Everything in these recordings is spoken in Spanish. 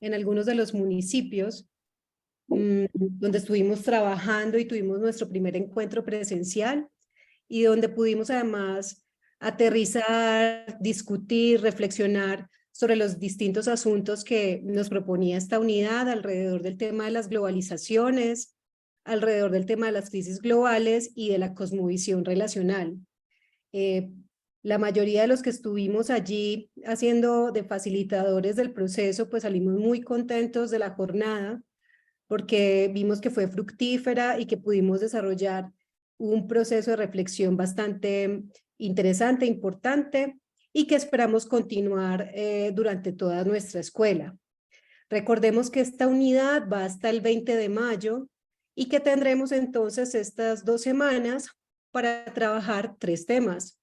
en algunos de los municipios donde estuvimos trabajando y tuvimos nuestro primer encuentro presencial y donde pudimos además aterrizar, discutir, reflexionar sobre los distintos asuntos que nos proponía esta unidad alrededor del tema de las globalizaciones, alrededor del tema de las crisis globales y de la cosmovisión relacional. La mayoría de los que estuvimos allí haciendo de facilitadores del proceso, pues salimos muy contentos de la jornada porque vimos que fue fructífera y que pudimos desarrollar un proceso de reflexión bastante interesante, importante y que esperamos continuar durante toda nuestra escuela. Recordemos que esta unidad va hasta el 20 de mayo y que tendremos entonces estas 2 semanas para trabajar 3 temas.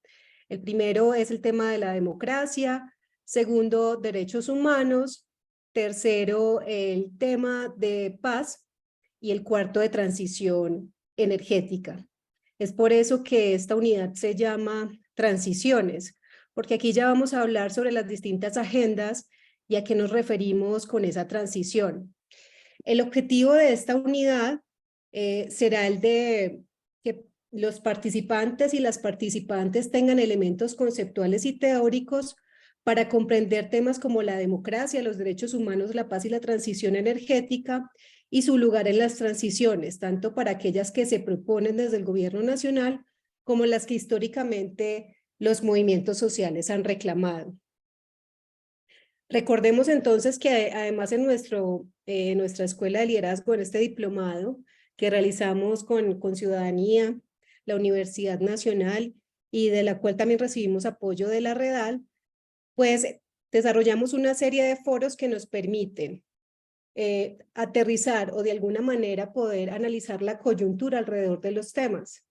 El primero es el tema de la democracia, segundo, derechos humanos, tercero, el tema de paz y el cuarto de transición energética. Es por eso que esta unidad se llama Transiciones, porque aquí ya vamos a hablar sobre las distintas agendas y a qué nos referimos con esa transición. El objetivo de esta unidad será el de que los participantes y las participantes tengan elementos conceptuales y teóricos para comprender temas como la democracia, los derechos humanos, la paz y la transición energética y su lugar en las transiciones, tanto para aquellas que se proponen desde el gobierno nacional como las que históricamente los movimientos sociales han reclamado. Recordemos entonces que además en nuestra escuela de liderazgo, en este diplomado que realizamos con Ciudadanía, la Universidad Nacional y de la cual también recibimos apoyo de la Redal, pues desarrollamos una serie de foros que nos permiten aterrizar o de alguna manera poder analizar la coyuntura alrededor de los temas.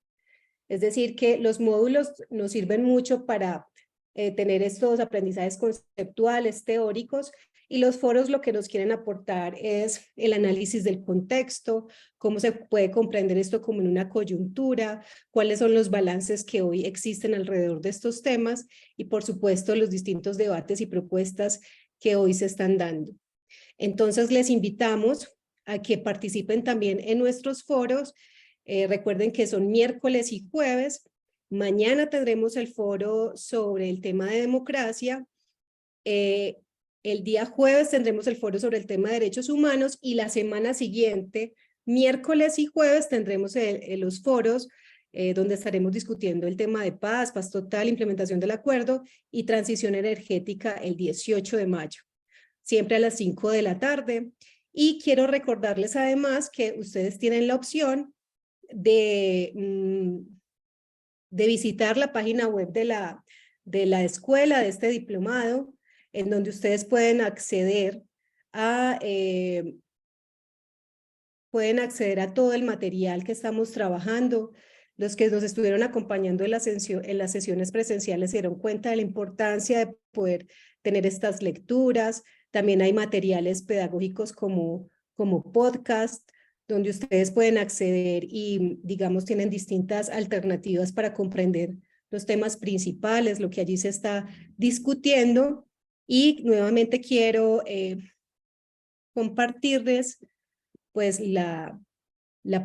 Es decir, que los módulos nos sirven mucho para tener estos aprendizajes conceptuales, teóricos, y los foros lo que nos quieren aportar es el análisis del contexto, cómo se puede comprender esto como en una coyuntura, cuáles son los balances que hoy existen alrededor de estos temas y por supuesto los distintos debates y propuestas que hoy se están dando. Entonces les invitamos a que participen también en nuestros foros. Recuerden que son miércoles y jueves. Mañana tendremos el foro sobre el tema de democracia. El día jueves tendremos el foro sobre el tema de derechos humanos y la semana siguiente, miércoles y jueves, tendremos los foros donde estaremos discutiendo el tema de paz, paz total, implementación del acuerdo y transición energética el 18 de mayo, siempre a las 5 de la tarde. Y quiero recordarles además que ustedes tienen la opción de visitar la página web de la escuela, de este diplomado, en donde ustedes pueden acceder a todo el material que estamos trabajando. Los que nos estuvieron acompañando en las sesiones presenciales se dieron cuenta de la importancia de poder tener estas lecturas. También hay materiales pedagógicos como podcast, donde ustedes pueden acceder y, digamos, tienen distintas alternativas para comprender los temas principales, lo que allí se está discutiendo. Y nuevamente quiero compartirles pues la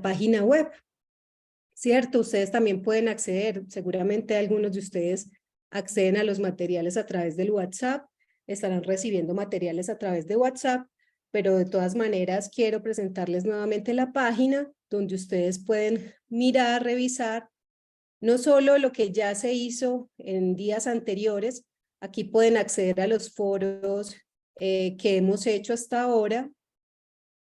página web, ¿cierto? Ustedes también pueden acceder, seguramente algunos de ustedes acceden a los materiales a través del WhatsApp, estarán recibiendo materiales a través de WhatsApp, pero de todas maneras quiero presentarles nuevamente la página donde ustedes pueden mirar, revisar, no solo lo que ya se hizo en días anteriores, aquí pueden acceder a los foros que hemos hecho hasta ahora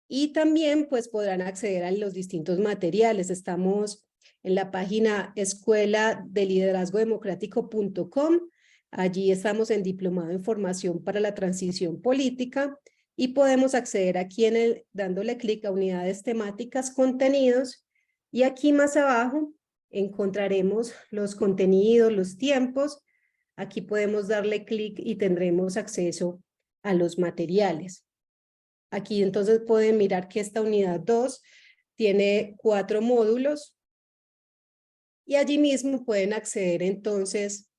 y también pues podrán acceder a los distintos materiales. Estamos en la página escueladelliderazgodemocrático.com. Allí estamos en Diplomado en Formación para la Transición Política y podemos acceder aquí dándole clic a unidades temáticas, contenidos, y aquí más abajo encontraremos los contenidos, los tiempos. Aquí podemos darle clic y tendremos acceso a los materiales. Aquí entonces pueden mirar que esta unidad 2 tiene 4 módulos y allí mismo pueden acceder entonces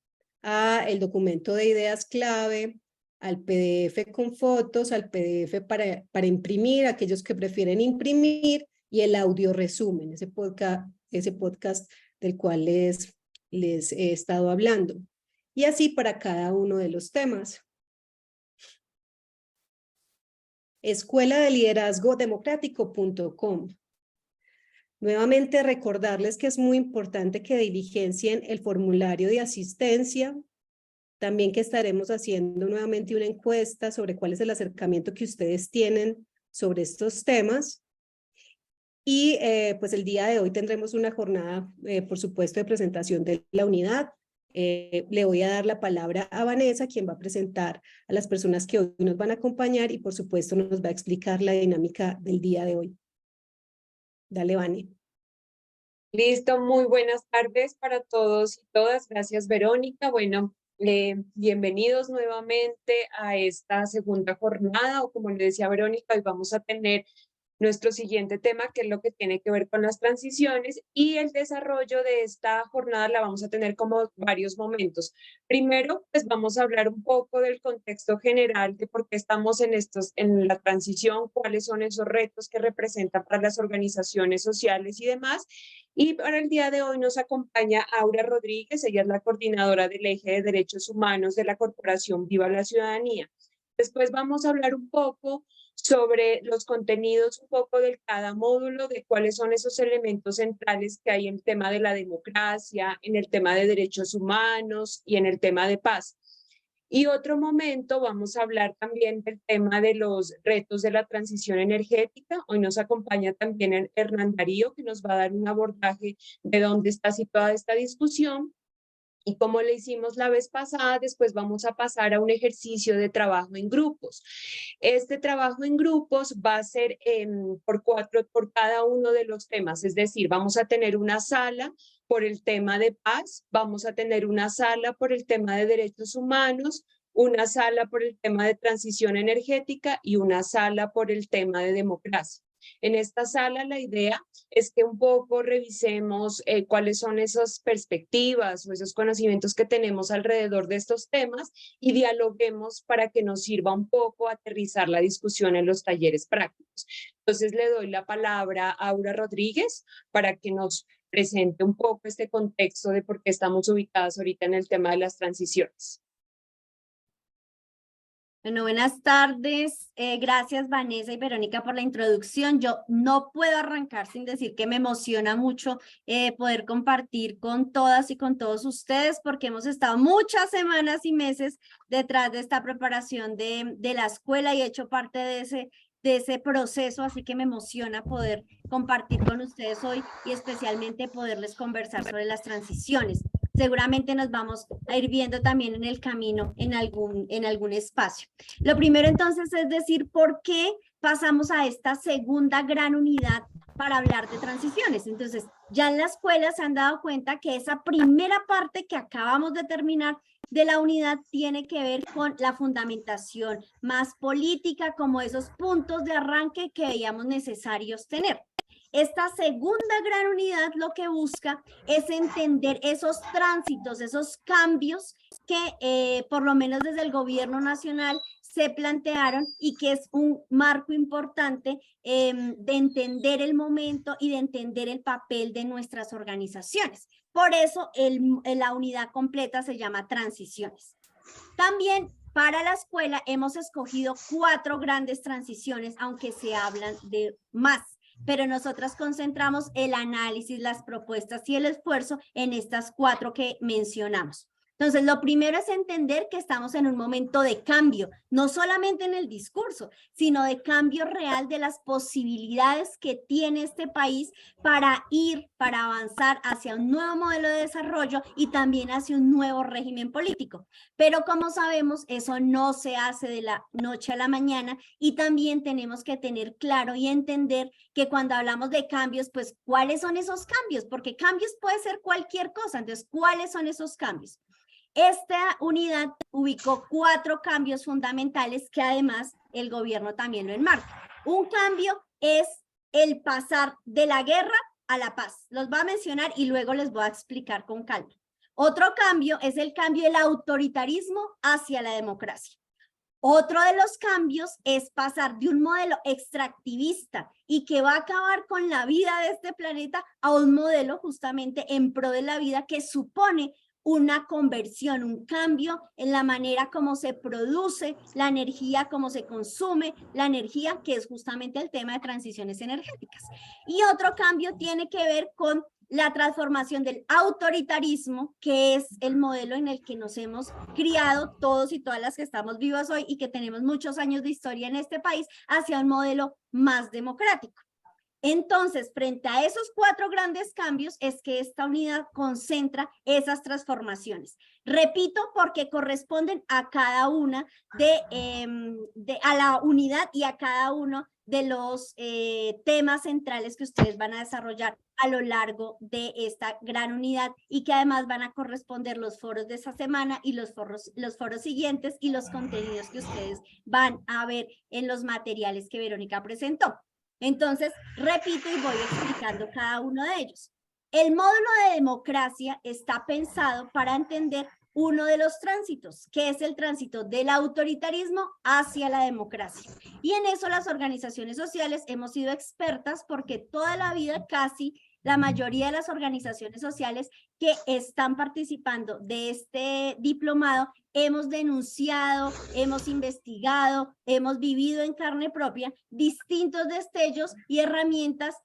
a el documento de ideas clave, al PDF con fotos, al PDF para imprimir, aquellos que prefieren imprimir, y el audio resumen, ese podcast del cual les he estado hablando. Y así para cada uno de los temas. escueladelliderazgodemocrático.com. Nuevamente recordarles que es muy importante que diligencien el formulario de asistencia, también que estaremos haciendo nuevamente una encuesta sobre cuál es el acercamiento que ustedes tienen sobre estos temas. Y pues el día de hoy tendremos una jornada, por supuesto, de presentación de la unidad. Le voy a dar la palabra a Vanessa, quien va a presentar a las personas que hoy nos van a acompañar y por supuesto nos va a explicar la dinámica del día de hoy. Dale, Vane. Listo, muy buenas tardes para todos y todas. Gracias, Verónica. Bueno, bienvenidos nuevamente a esta segunda jornada, o como le decía Verónica, hoy vamos a tener nuestro siguiente tema, que es lo que tiene que ver con las transiciones, y el desarrollo de esta jornada la vamos a tener como varios momentos. Primero, pues vamos a hablar un poco del contexto general de por qué estamos en la transición, cuáles son esos retos que representan para las organizaciones sociales y demás. Y para el día de hoy nos acompaña Aura Rodríguez, ella es la coordinadora del eje de derechos humanos de la Corporación Viva la Ciudadanía. Después vamos a hablar un poco sobre los contenidos, un poco de cada módulo, de cuáles son esos elementos centrales que hay en el tema de la democracia, en el tema de derechos humanos y en el tema de paz. Y otro momento vamos a hablar también del tema de los retos de la transición energética. Hoy nos acompaña también Hernán Darío, que nos va a dar un abordaje de dónde está situada esta discusión. Y como le hicimos la vez pasada, después vamos a pasar a un ejercicio de trabajo en grupos. Este trabajo en grupos va a ser por cada uno de los temas, es decir, vamos a tener una sala por el tema de paz, vamos a tener una sala por el tema de derechos humanos, una sala por el tema de transición energética y una sala por el tema de democracia. En esta sala la idea es que un poco revisemos cuáles son esas perspectivas o esos conocimientos que tenemos alrededor de estos temas y dialoguemos para que nos sirva un poco aterrizar la discusión en los talleres prácticos. Entonces le doy la palabra a Aura Rodríguez para que nos presente un poco este contexto de por qué estamos ubicadas ahorita en el tema de las transiciones. Bueno, buenas tardes. Gracias, Vanessa y Verónica, por la introducción. Yo no puedo arrancar sin decir que me emociona mucho poder compartir con todas y con todos ustedes, porque hemos estado muchas semanas y meses detrás de esta preparación de la escuela y he hecho parte de ese proceso, así que me emociona poder compartir con ustedes hoy y especialmente poderles conversar sobre las transiciones. Seguramente nos vamos a ir viendo también en el camino en algún espacio. Lo primero entonces es decir por qué pasamos a esta segunda gran unidad para hablar de transiciones. Entonces, ya en la escuela se han dado cuenta que esa primera parte que acabamos de terminar de la unidad tiene que ver con la fundamentación más política, como esos puntos de arranque que veíamos necesarios tener. Esta segunda gran unidad lo que busca es entender esos tránsitos, esos cambios que por lo menos desde el gobierno nacional se plantearon y que es un marco importante de entender el momento y de entender el papel de nuestras organizaciones. Por eso la unidad completa se llama transiciones. También para la escuela hemos escogido 4 grandes transiciones, aunque se hablan de más. Pero nosotras concentramos el análisis, las propuestas y el esfuerzo en estas 4 que mencionamos. Entonces, lo primero es entender que estamos en un momento de cambio, no solamente en el discurso, sino de cambio real de las posibilidades que tiene este país para avanzar hacia un nuevo modelo de desarrollo y también hacia un nuevo régimen político. Pero como sabemos, eso no se hace de la noche a la mañana y también tenemos que tener claro y entender que cuando hablamos de cambios, pues, ¿cuáles son esos cambios? Porque cambios puede ser cualquier cosa. Entonces, ¿cuáles son esos cambios? Esta unidad ubicó 4 cambios fundamentales que además el gobierno también lo enmarca. Un cambio es el pasar de la guerra a la paz. Los voy a mencionar y luego les voy a explicar con calma. Otro cambio es el cambio del autoritarismo hacia la democracia. Otro de los cambios es pasar de un modelo extractivista y que va a acabar con la vida de este planeta a un modelo justamente en pro de la vida que supone una conversión, un cambio en la manera como se produce la energía, cómo se consume la energía, que es justamente el tema de transiciones energéticas. Y otro cambio tiene que ver con la transformación del autoritarismo, que es el modelo en el que nos hemos criado todos y todas las que estamos vivas hoy y que tenemos muchos años de historia en este país, hacia un modelo más democrático. Entonces, frente a esos 4 grandes cambios es que esta unidad concentra esas transformaciones. Repito, porque corresponden a cada una a la unidad y a cada uno de los temas centrales que ustedes van a desarrollar a lo largo de esta gran unidad y que además van a corresponder los foros de esta semana y los foros siguientes y los contenidos que ustedes van a ver en los materiales que Verónica presentó. Entonces, repito y voy explicando cada uno de ellos. El módulo de democracia está pensado para entender uno de los tránsitos, que es el tránsito del autoritarismo hacia la democracia. Y en eso las organizaciones sociales hemos sido expertas porque toda la vida casi la mayoría de las organizaciones sociales que están participando de este diplomado hemos denunciado, hemos investigado, hemos vivido en carne propia distintos destellos y herramientas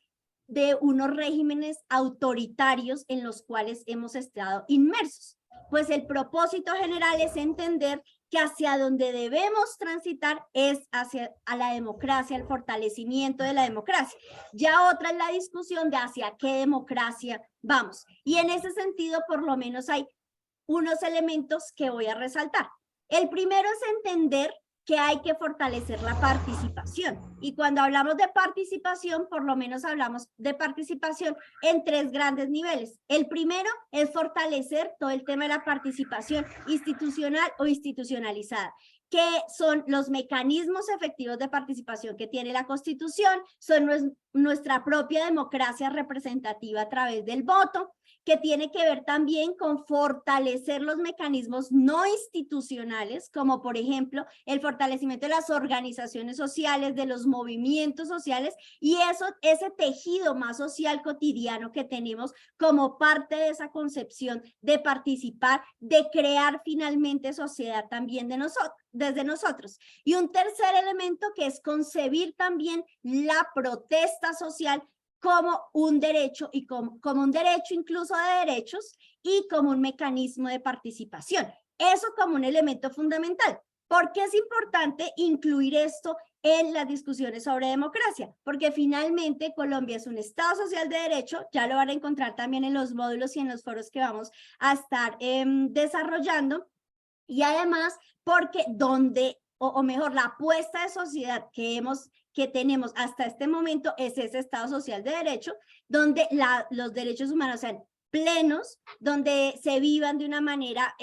de unos regímenes autoritarios en los cuales hemos estado inmersos. Pues el propósito general es entender que hacia donde debemos transitar es hacia la democracia, el fortalecimiento de la democracia. Ya otra es la discusión de hacia qué democracia vamos. Y en ese sentido, por lo menos hay unos elementos que voy a resaltar. El primero es entender que hay que fortalecer la participación. Y cuando hablamos de participación, por lo menos hablamos de participación en 3 grandes niveles. El primero es fortalecer todo el tema de la participación institucional o institucionalizada, que son los mecanismos efectivos de participación que tiene la Constitución, son nuestra propia democracia representativa a través del voto, que tiene que ver también con fortalecer los mecanismos no institucionales, como por ejemplo el fortalecimiento de las organizaciones sociales, de los movimientos sociales, y ese tejido más social cotidiano que tenemos como parte de esa concepción de participar, de crear finalmente sociedad también desde nosotros. Y un tercer elemento que es concebir también la protesta social como un derecho y como un derecho incluso de derechos y como un mecanismo de participación. Eso como un elemento fundamental. ¿Por qué es importante incluir esto en las discusiones sobre democracia? Porque finalmente Colombia es un Estado social de derecho, ya lo van a encontrar también en los módulos y en los foros que vamos a estar desarrollando, y además porque o mejor, la apuesta de sociedad que tenemos hasta este momento es ese Estado social de derecho, donde los derechos humanos sean plenos, donde se vivan de una manera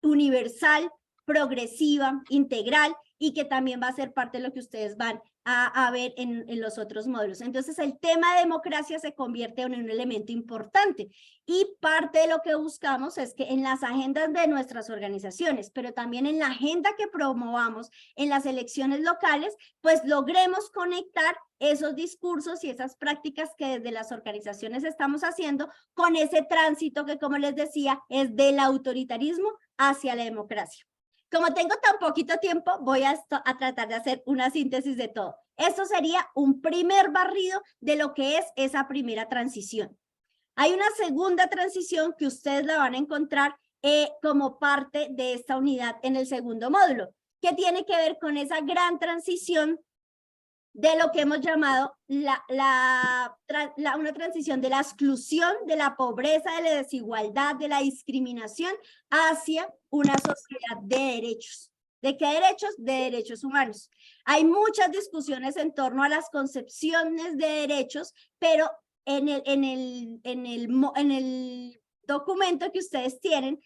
universal, progresiva, integral, y que también va a ser parte de lo que ustedes van a ver en los otros módulos. Entonces, el tema de democracia se convierte en un elemento importante y parte de lo que buscamos es que en las agendas de nuestras organizaciones, pero también en la agenda que promovamos en las elecciones locales, pues logremos conectar esos discursos y esas prácticas que desde las organizaciones estamos haciendo con ese tránsito que, como les decía, es del autoritarismo hacia la democracia. Como tengo tan poquito tiempo, voy a tratar de hacer una síntesis de todo. Esto sería un primer barrido de lo que es esa primera transición. Hay una segunda transición que ustedes la van a encontrar como parte de esta unidad en el segundo módulo, que tiene que ver con esa gran transición de lo que hemos llamado una transición de la exclusión, de la pobreza, de la desigualdad, de la discriminación hacia una sociedad de derechos. ¿De qué derechos? De derechos humanos. Hay muchas discusiones en torno a las concepciones de derechos, pero en el documento que ustedes tienen,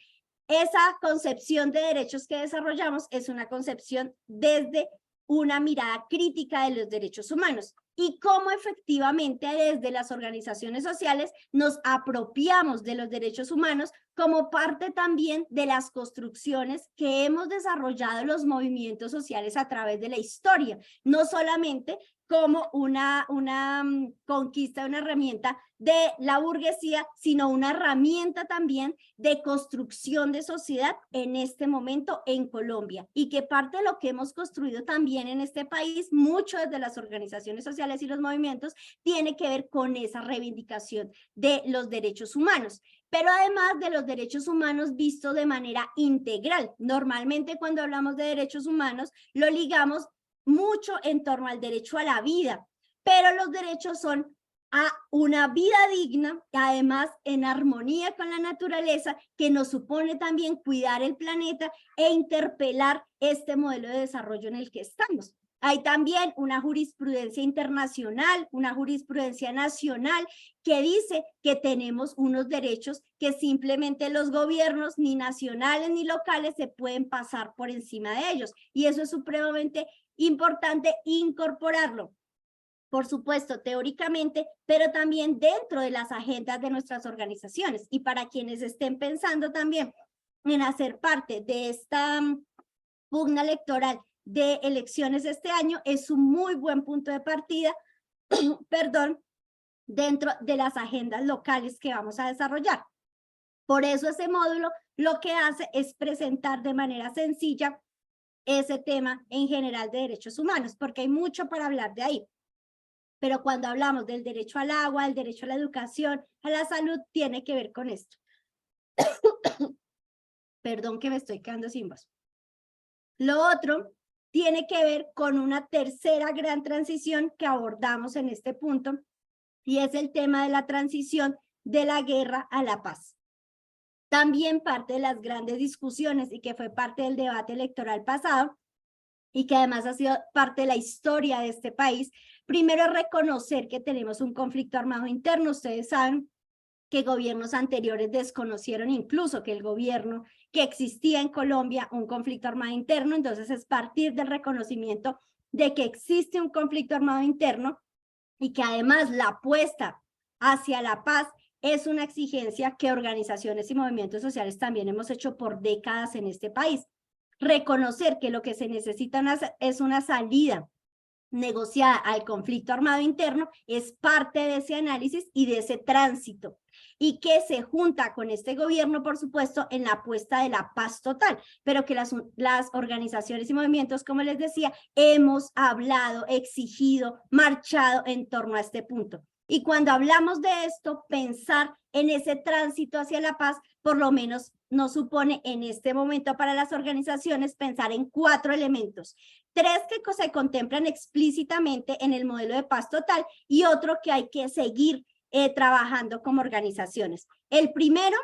esa concepción de derechos que desarrollamos es una concepción desde una mirada crítica de los derechos humanos. y cómo efectivamente desde las organizaciones sociales nos apropiamos de los derechos humanos como parte también de las construcciones que hemos desarrollado los movimientos sociales a través de la historia, no solamente como una conquista, una herramienta de la burguesía, sino una herramienta también de construcción de sociedad en este momento en Colombia, y que parte de lo que hemos construido también en este país, mucho desde las organizaciones sociales y los movimientos, tiene que ver con esa reivindicación de los derechos humanos. Pero además de los derechos humanos vistos de manera integral. Normalmente cuando hablamos de derechos humanos lo ligamos mucho en torno al derecho a la vida, pero los derechos son a una vida digna, además en armonía con la naturaleza, que nos supone también cuidar el planeta e interpelar este modelo de desarrollo en el que estamos. Hay también una jurisprudencia internacional, una jurisprudencia nacional que dice que tenemos unos derechos que simplemente los gobiernos, ni nacionales ni locales, se pueden pasar por encima de ellos. Y eso es supremamente importante incorporarlo. Por supuesto, teóricamente, pero también dentro de las agendas de nuestras organizaciones. Y para quienes estén pensando también en hacer parte de esta pugna electoral de elecciones este año, es un muy buen punto de partida, perdón, dentro de las agendas locales que vamos a desarrollar. Por eso ese módulo lo que hace es presentar de manera sencilla ese tema en general de derechos humanos, porque hay mucho para hablar de ahí. Pero cuando hablamos del derecho al agua, del derecho a la educación, a la salud, tiene que ver con esto. Perdón que me estoy quedando sin voz. Lo otro tiene que ver con una tercera gran transición que abordamos en este punto, y es el tema de la transición de la guerra a la paz. También parte de las grandes discusiones y que fue parte del debate electoral pasado, y que además ha sido parte de la historia de este país. Primero, reconocer que tenemos un conflicto armado interno. Ustedes saben que gobiernos anteriores desconocieron incluso que el gobierno que existía en Colombia, un conflicto armado interno. Entonces es partir del reconocimiento de que existe un conflicto armado interno y que además la apuesta hacia la paz es una exigencia que organizaciones y movimientos sociales también hemos hecho por décadas en este país. Reconocer que lo que se necesita es una salida negociada al conflicto armado interno es parte de ese análisis y de ese tránsito, y que se junta con este gobierno, por supuesto, en la apuesta de la paz total, pero que las organizaciones y movimientos, como les decía, hemos hablado, exigido, marchado en torno a este punto. Y cuando hablamos de esto, pensar en ese tránsito hacia la paz, por lo menos nos supone en este momento para las organizaciones pensar en 4 elementos. 3 que se contemplan explícitamente en el modelo de paz total y otro que hay que seguir trabajando como organizaciones. El primero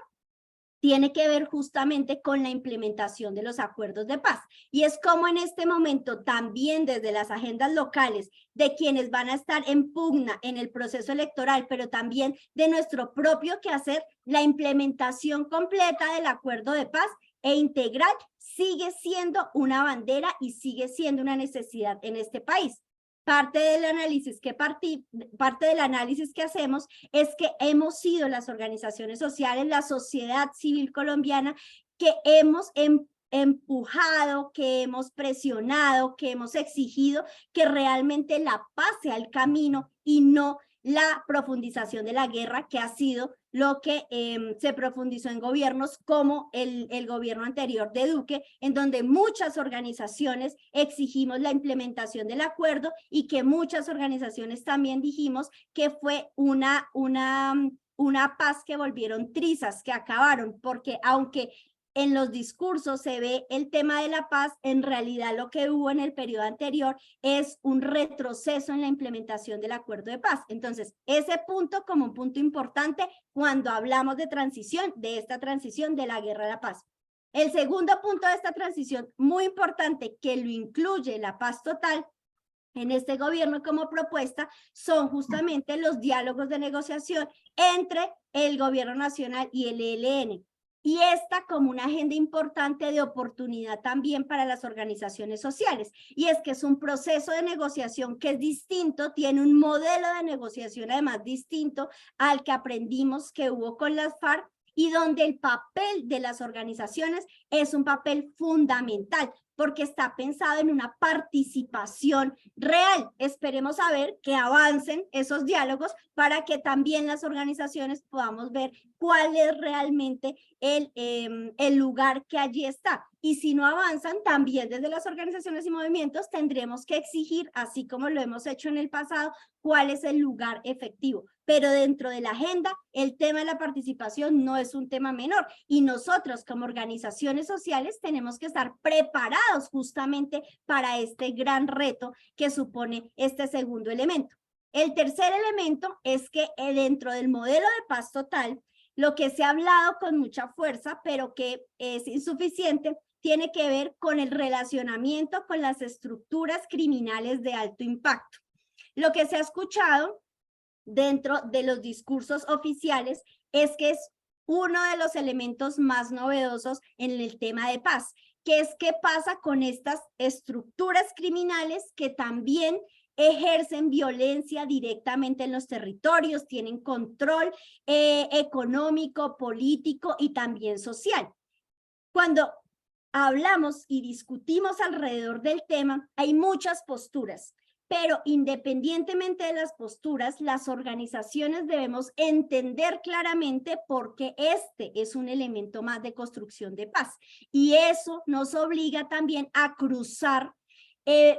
tiene que ver justamente con la implementación de los acuerdos de paz, y es como en este momento también desde las agendas locales de quienes van a estar en pugna en el proceso electoral, pero también de nuestro propio quehacer, la implementación completa del acuerdo de paz e integral sigue siendo una bandera y sigue siendo una necesidad en este país. Parte del análisis que hacemos es que hemos sido las organizaciones sociales, la sociedad civil colombiana, que hemos empujado, que hemos presionado, que hemos exigido que realmente la paz sea el camino y no la profundización de la guerra, que ha sido lo que se profundizó en gobiernos como el gobierno anterior de Duque, en donde muchas organizaciones exigimos la implementación del acuerdo y que muchas organizaciones también dijimos que fue una paz que volvieron trizas, que acabaron, porque aunque en los discursos se ve el tema de la paz, en realidad lo que hubo en el periodo anterior es un retroceso en la implementación del acuerdo de paz. Entonces, ese punto como un punto importante cuando hablamos de transición, de esta transición de la guerra a la paz. El segundo punto de esta transición, muy importante, que lo incluye la paz total en este gobierno como propuesta, son justamente los diálogos de negociación entre el gobierno nacional y el ELN. y esta como una agenda importante de oportunidad también para las organizaciones sociales. Y es que es un proceso de negociación que es distinto, tiene un modelo de negociación además distinto al que aprendimos que hubo con las FARC, y donde el papel de las organizaciones es un papel fundamental, porque está pensado en una participación real. Esperemos a ver que avancen esos diálogos para que también las organizaciones podamos ver cuál es realmente el lugar que allí está. Y si no avanzan, también desde las organizaciones y movimientos tendremos que exigir, así como lo hemos hecho en el pasado, cuál es el lugar efectivo. Pero dentro de la agenda, el tema de la participación no es un tema menor, y nosotros como organizaciones sociales tenemos que estar preparados justamente para este gran reto que supone este segundo elemento. El tercer elemento es que dentro del modelo de paz total, lo que se ha hablado con mucha fuerza, pero que es insuficiente, tiene que ver con el relacionamiento con las estructuras criminales de alto impacto. Lo que se ha escuchado dentro de los discursos oficiales es que es uno de los elementos más novedosos en el tema de paz, que es qué pasa con estas estructuras criminales que también ejercen violencia directamente en los territorios, tienen control económico, político y también social. Cuando hablamos y discutimos alrededor del tema, hay muchas posturas, pero independientemente de las posturas, las organizaciones debemos entender claramente por qué este es un elemento más de construcción de paz. Y eso nos obliga también a cruzar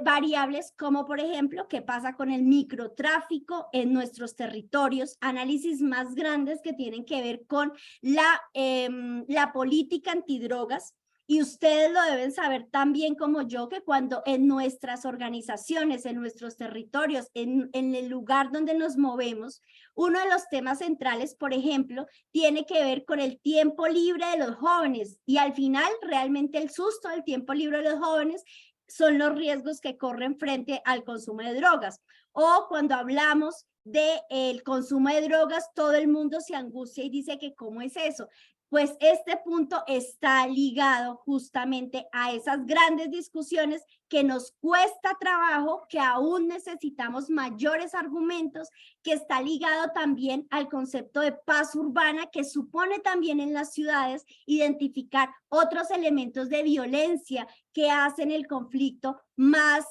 variables como, por ejemplo, qué pasa con el microtráfico en nuestros territorios, análisis más grandes que tienen que ver con la política antidrogas. Y ustedes lo deben saber tan bien como yo, que cuando en nuestras organizaciones, en nuestros territorios, en el lugar donde nos movemos, uno de los temas centrales, por ejemplo, tiene que ver con el tiempo libre de los jóvenes. Y al final, realmente el susto del tiempo libre de los jóvenes son los riesgos que corren frente al consumo de drogas. O cuando hablamos del consumo de drogas, todo el mundo se angustia y dice que ¿cómo es eso? Pues este punto está ligado justamente a esas grandes discusiones que nos cuesta trabajo, que aún necesitamos mayores argumentos, que está ligado también al concepto de paz urbana, que supone también en las ciudades identificar otros elementos de violencia que hacen el conflicto más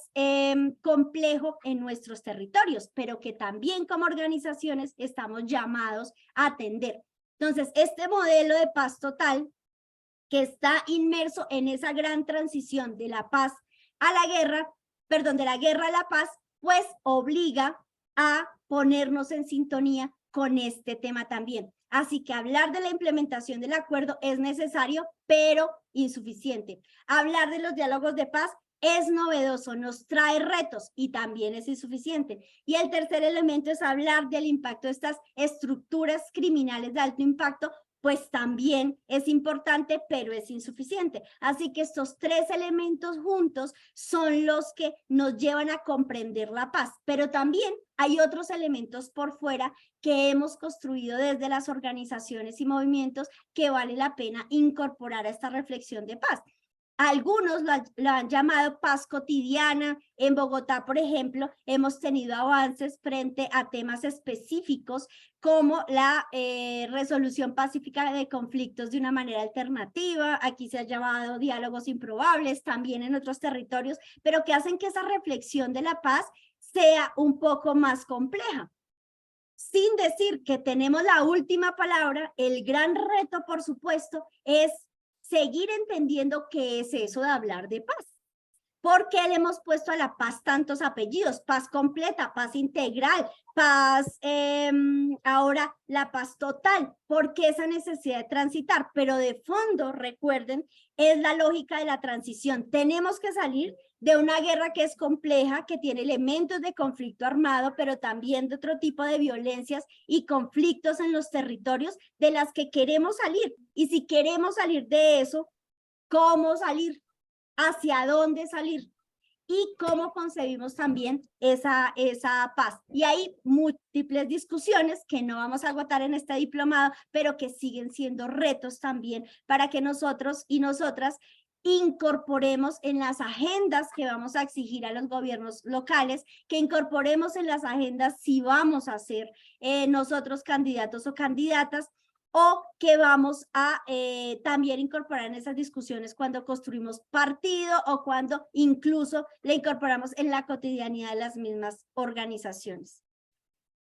complejo en nuestros territorios, pero que también como organizaciones estamos llamados a atender. Entonces, este modelo de paz total que está inmerso en esa gran transición de la paz a la guerra, perdón, de la guerra a la paz, pues obliga a ponernos en sintonía con este tema también. Así que hablar de la implementación del acuerdo es necesario, pero insuficiente. Hablar de los diálogos de paz es novedoso, nos trae retos y también es insuficiente. Y el tercer elemento es hablar del impacto de estas estructuras criminales de alto impacto, pues también es importante, pero es insuficiente. Así que estos tres elementos juntos son los que nos llevan a comprender la paz, pero también hay otros elementos por fuera que hemos construido desde las organizaciones y movimientos que vale la pena incorporar a esta reflexión de paz. Algunos lo han llamado paz cotidiana. En Bogotá, por ejemplo, hemos tenido avances frente a temas específicos como la resolución pacífica de conflictos de una manera alternativa. Aquí se ha llamado diálogos improbables, también en otros territorios, pero que hacen que esa reflexión de la paz sea un poco más compleja. Sin decir que tenemos la última palabra, el gran reto, por supuesto, es seguir entendiendo qué es eso de hablar de paz. ¿Por qué le hemos puesto a la paz tantos apellidos? Paz completa, paz integral, paz, ahora la paz total. ¿Por qué esa necesidad de transitar? Pero de fondo, recuerden, es la lógica de la transición. Tenemos que salir de una guerra que es compleja, que tiene elementos de conflicto armado, pero también de otro tipo de violencias y conflictos en los territorios de las que queremos salir. Y si queremos salir de eso, ¿cómo salir? ¿Hacia dónde salir? y cómo concebimos también esa paz. Y hay múltiples discusiones que no vamos a agotar en este diplomado, pero que siguen siendo retos también para que nosotros y nosotras incorporemos en las agendas que vamos a exigir a los gobiernos locales, que incorporemos en las agendas si vamos a ser nosotros candidatos o candidatas, o que vamos a también incorporar en esas discusiones cuando construimos partido o cuando incluso le incorporamos en la cotidianidad de las mismas organizaciones.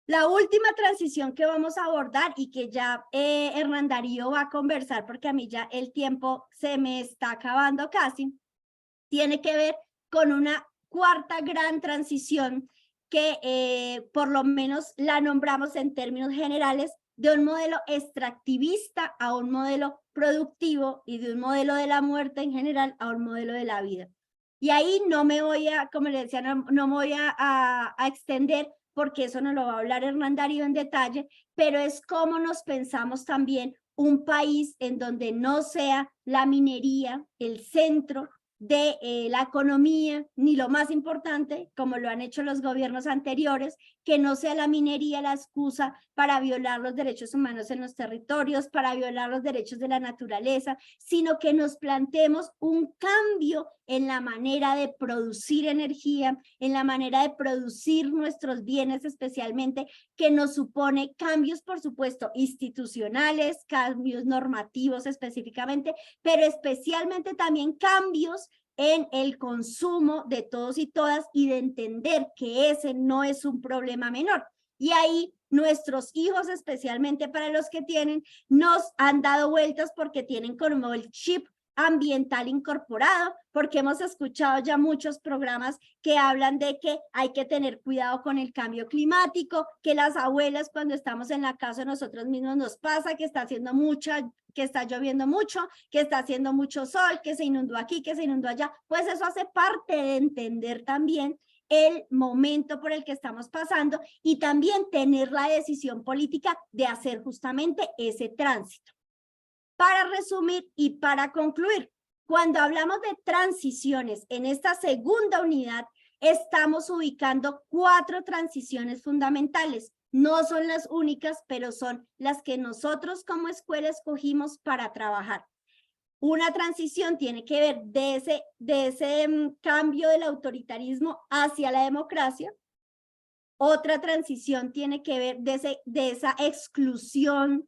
La última transición que vamos a abordar y que ya Hernán Darío va a conversar porque a mí ya el tiempo se me está acabando casi, tiene que ver con una cuarta gran transición que por lo menos la nombramos en términos generales de un modelo extractivista a un modelo productivo y de un modelo de la muerte en general a un modelo de la vida. Y ahí no me voy a, como le decía, no me voy a extender porque eso nos lo va a hablar Hernán Darío en detalle, pero es cómo nos pensamos también un país en donde no sea la minería el centro de la economía, ni lo más importante, como lo han hecho los gobiernos anteriores, que no sea la minería la excusa para violar los derechos humanos en los territorios, para violar los derechos de la naturaleza, sino que nos planteemos un cambio en la manera de producir energía, en la manera de producir nuestros bienes especialmente, que nos supone cambios, por supuesto, institucionales, cambios normativos específicamente, pero especialmente también cambios en el consumo de todos y todas y de entender que ese no es un problema menor. Y ahí nuestros hijos, especialmente para los que tienen, nos han dado vueltas porque tienen como el chip ambiental incorporado, porque hemos escuchado ya muchos programas que hablan de que hay que tener cuidado con el cambio climático, que las abuelas cuando estamos en la casa nosotros mismos nos pasa que está haciendo que está lloviendo mucho, que está haciendo mucho sol, que se inundó aquí, que se inundó allá, pues eso hace parte de entender también el momento por el que estamos pasando y también tener la decisión política de hacer justamente ese tránsito. Para resumir y para concluir, cuando hablamos de transiciones en esta segunda unidad, estamos ubicando 4 transiciones fundamentales. No son las únicas, pero son las que nosotros como escuela escogimos para trabajar. Una transición tiene que ver de ese cambio del autoritarismo hacia la democracia. Otra transición tiene que ver de esa exclusión,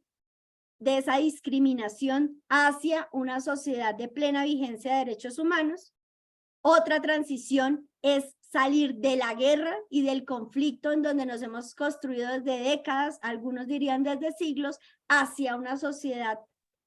de esa discriminación hacia una sociedad de plena vigencia de derechos humanos. Otra transición es salir de la guerra y del conflicto en donde nos hemos construido desde décadas, algunos dirían desde siglos, hacia una sociedad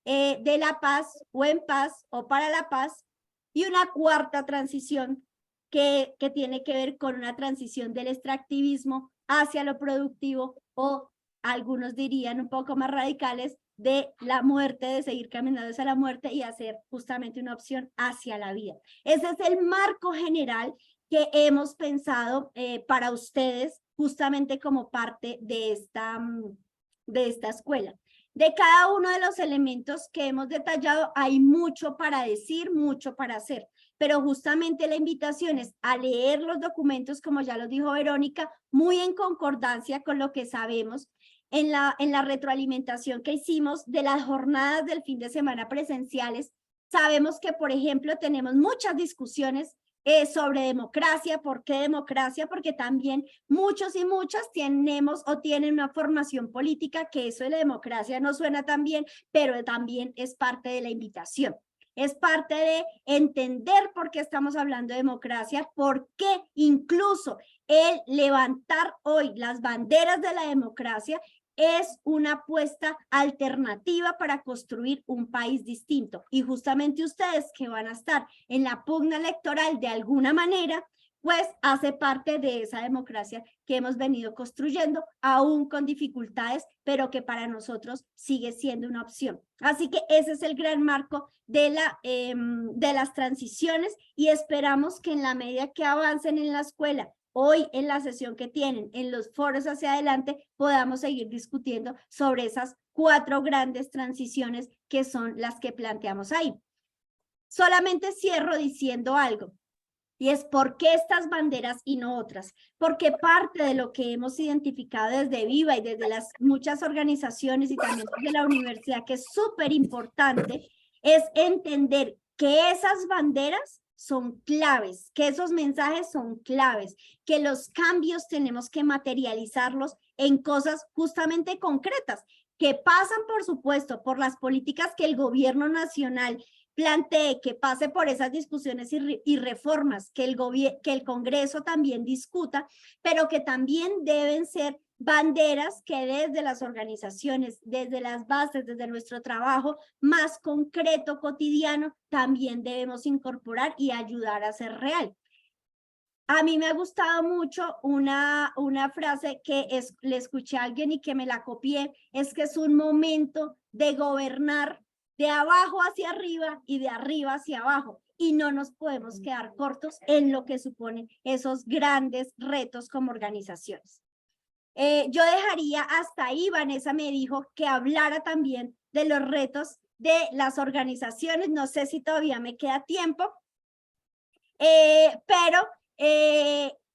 de la paz o en paz o para la paz. Y una cuarta transición que tiene que ver con una transición del extractivismo hacia lo productivo o algunos dirían un poco más radicales de la muerte, de seguir caminando hacia la muerte y hacer justamente una opción hacia la vida. Ese es el marco general que hemos pensado para ustedes justamente como parte de esta escuela. De cada uno de los elementos que hemos detallado hay mucho para decir, mucho para hacer, pero justamente la invitación es a leer los documentos, como ya los dijo Verónica, muy en concordancia con lo que sabemos, en la retroalimentación que hicimos de las jornadas del fin de semana presenciales. Sabemos que, por ejemplo, tenemos muchas discusiones sobre democracia. ¿Por qué democracia? Porque también muchos y muchas tenemos o tienen una formación política que eso de la democracia no suena tan bien, pero también es parte de la invitación. Es parte de entender por qué estamos hablando de democracia, por qué incluso el levantar hoy las banderas de la democracia es una apuesta alternativa para construir un país distinto. Y justamente ustedes que van a estar en la pugna electoral de alguna manera, pues hace parte de esa democracia que hemos venido construyendo, aún con dificultades, pero que para nosotros sigue siendo una opción. Así que ese es el gran marco de las transiciones y esperamos que en la medida que avancen en la escuela, hoy en la sesión que tienen, en los foros hacia adelante, podamos seguir discutiendo sobre esas 4 grandes transiciones que son las que planteamos ahí. Solamente cierro diciendo algo. Y es ¿por qué estas banderas y no otras? Porque parte de lo que hemos identificado desde Viva y desde las muchas organizaciones y también desde la universidad, que es súper importante, es entender que esas banderas son claves, que esos mensajes son claves, que los cambios tenemos que materializarlos en cosas justamente concretas, que pasan, por supuesto, por las políticas que el gobierno nacional plantee, que pase por esas discusiones y reformas que el Congreso también discuta, pero que también deben ser banderas que desde las organizaciones, desde las bases, desde nuestro trabajo más concreto, cotidiano, también debemos incorporar y ayudar a ser real. A mí me ha gustado mucho una frase que le escuché a alguien y que me la copié, es que es un momento de gobernar de abajo hacia arriba y de arriba hacia abajo, y no nos podemos quedar cortos en lo que suponen esos grandes retos como organizaciones. Yo dejaría hasta ahí. Vanessa me dijo que hablara también de los retos de las organizaciones. No sé si todavía me queda tiempo, pero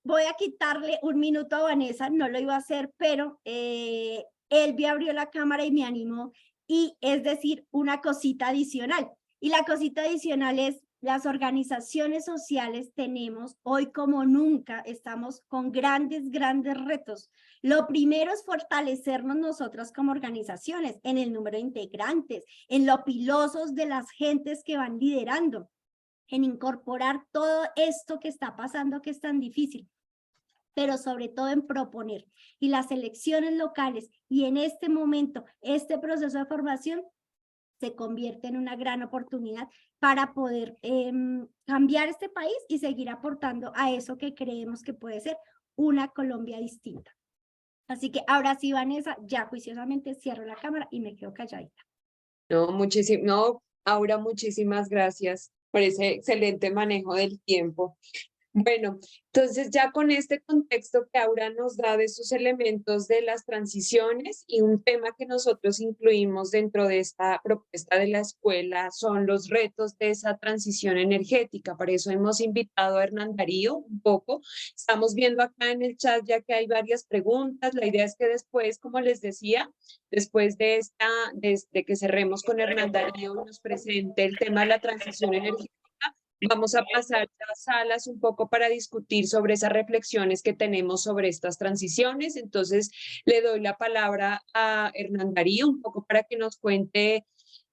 voy a quitarle un minuto a Vanessa. No lo iba a hacer, pero Elvi abrió la cámara y me animó. Y es decir, una cosita adicional. Y la cosita adicional es: las organizaciones sociales tenemos hoy como nunca, estamos con grandes retos. Lo primero es fortalecernos nosotras como organizaciones en el número de integrantes, en lo pilosos de las gentes que van liderando, en incorporar todo esto que está pasando, que es tan difícil, pero sobre todo en proponer. Y las elecciones locales y en este momento, este proceso de formación se convierte en una gran oportunidad para poder cambiar este país y seguir aportando a eso que creemos que puede ser una Colombia distinta. Así que ahora sí, Vanessa, ya juiciosamente cierro la cámara y me quedo calladita. No, Aura, muchísimas gracias por ese excelente manejo del tiempo. Bueno, entonces ya con este contexto que Aura nos da de sus elementos de las transiciones, y un tema que nosotros incluimos dentro de esta propuesta de la escuela son los retos de esa transición energética. Por eso hemos invitado a Hernán Darío un poco. Estamos viendo acá en el chat ya que hay varias preguntas. La idea es que después, como les decía, después de que cerremos con Hernán Darío y nos presente el tema de la transición energética, vamos a pasar a las salas un poco para discutir sobre esas reflexiones que tenemos sobre estas transiciones. Entonces, le doy la palabra a Hernán Darío un poco para que nos cuente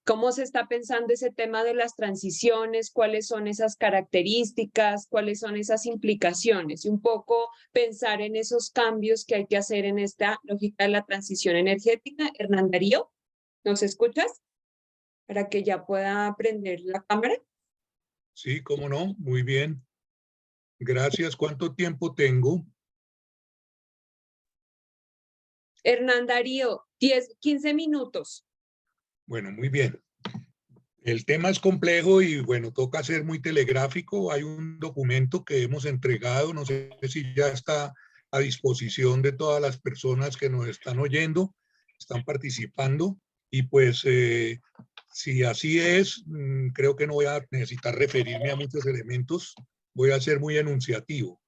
cómo se está pensando ese tema de las transiciones, cuáles son esas características, cuáles son esas implicaciones, y un poco pensar en esos cambios que hay que hacer en esta lógica de la transición energética. Hernán Darío, ¿nos escuchas? Para que ya pueda prender la cámara. Sí, cómo no, muy bien. Gracias. ¿Cuánto tiempo tengo? Hernán Darío, 15 minutos. Bueno, muy bien. El tema es complejo y bueno, toca ser muy telegráfico. Hay un documento que hemos entregado, no sé si ya está a disposición de todas las personas que nos están oyendo, están participando, y pues si así es, creo que no voy a necesitar referirme a muchos elementos, voy a ser muy enunciativo.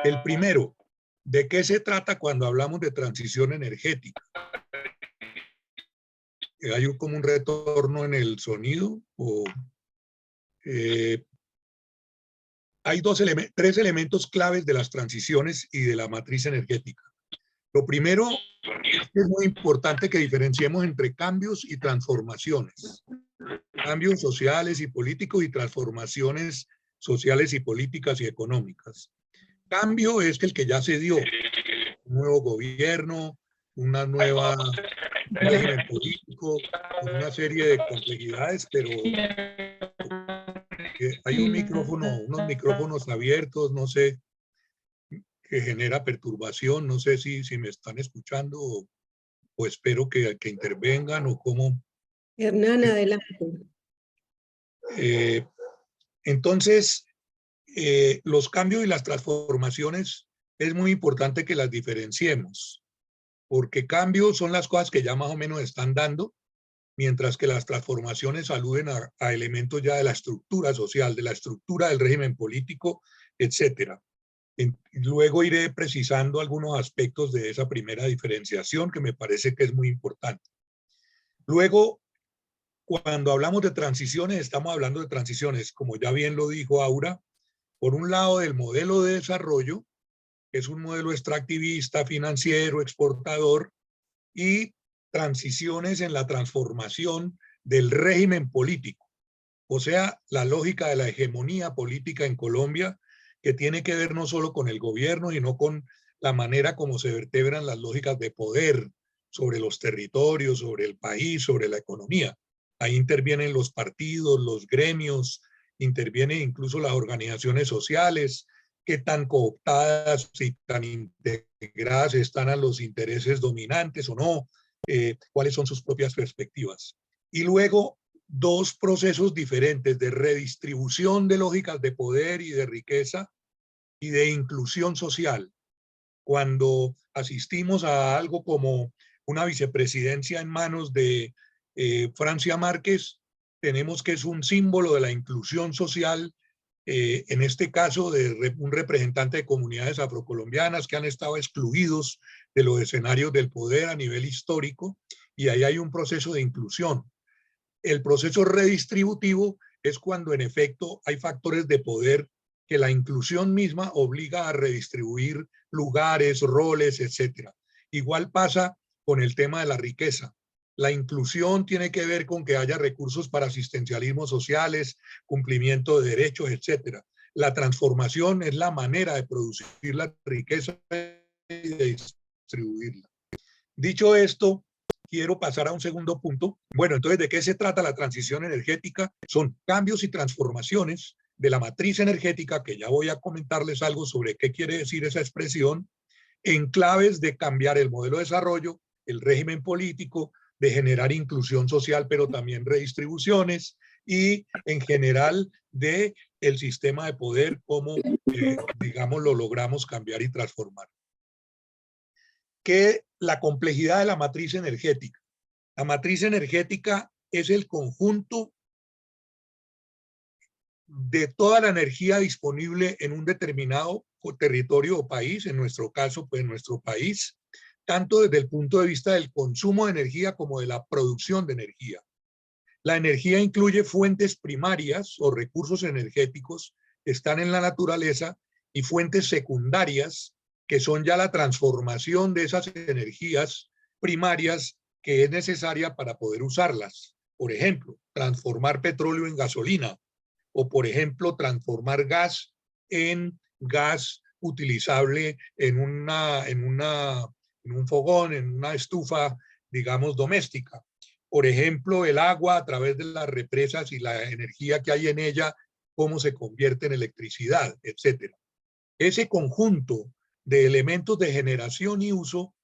El primero, ¿de qué se trata cuando hablamos de transición energética? ¿Hay como un retorno en el sonido? Hay tres elementos claves de las transiciones y de la matriz energética. Lo primero, es muy importante que diferenciemos entre cambios y transformaciones. Cambios sociales y políticos y transformaciones sociales y políticas y económicas. Cambio es el que ya se dio. Un nuevo gobierno, una nueva régimen político, con una serie de complejidades, pero hay un micrófono, unos micrófonos abiertos, no sé, que genera perturbación, no sé si me están escuchando o espero que intervengan o cómo. Hernán, adelante. Entonces, los cambios y las transformaciones es muy importante que las diferenciemos, porque cambios son las cosas que ya más o menos están dando, mientras que las transformaciones aluden a elementos ya de la estructura social, de la estructura del régimen político, etcétera. Luego iré precisando algunos aspectos de esa primera diferenciación que me parece que es muy importante. Luego, cuando hablamos de transiciones, estamos hablando de transiciones, como ya bien lo dijo Aura, por un lado del modelo de desarrollo, que es un modelo extractivista, financiero, exportador, y transiciones en la transformación del régimen político. O sea, la lógica de la hegemonía política en Colombia, que tiene que ver no solo con el gobierno, sino con la manera como se vertebran las lógicas de poder sobre los territorios, sobre el país, sobre la economía. Ahí intervienen los partidos, los gremios, intervienen incluso las organizaciones sociales, qué tan cooptadas y tan integradas están a los intereses dominantes o no, cuáles son sus propias perspectivas. Y luego, dos procesos diferentes de redistribución de lógicas de poder y de riqueza y de inclusión social. Cuando asistimos a algo como una vicepresidencia en manos de Francia Márquez, tenemos que es un símbolo de la inclusión social, en este caso de un representante de comunidades afrocolombianas que han estado excluidos de los escenarios del poder a nivel histórico, y ahí hay un proceso de inclusión. El proceso redistributivo es cuando en efecto hay factores de poder que la inclusión misma obliga a redistribuir lugares, roles, etc. Igual pasa con el tema de la riqueza. La inclusión tiene que ver con que haya recursos para asistencialismos sociales, cumplimiento de derechos, etc. La transformación es la manera de producir la riqueza y de distribuirla. Dicho esto, quiero pasar a un segundo punto. Bueno, entonces, ¿de qué se trata la transición energética? Son cambios y transformaciones de la matriz energética, que ya voy a comentarles algo sobre qué quiere decir esa expresión, en claves de cambiar el modelo de desarrollo, el régimen político, de generar inclusión social, pero también redistribuciones, y en general de el sistema de poder, cómo, digamos, lo logramos cambiar y transformar. Que la complejidad de la matriz energética. La matriz energética es el conjunto de toda la energía disponible en un determinado territorio o país, en nuestro caso, pues en nuestro país, tanto desde el punto de vista del consumo de energía como de la producción de energía. La energía incluye fuentes primarias o recursos energéticos que están en la naturaleza y fuentes secundarias que son ya la transformación de esas energías primarias que es necesaria para poder usarlas. Por ejemplo, transformar petróleo en gasolina, o por ejemplo, transformar gas en gas utilizable en un fogón, en una estufa, digamos, doméstica. Por ejemplo, el agua a través de las represas y la energía que hay en ella, cómo se convierte en electricidad, etc. Ese conjunto de elementos de generación y uso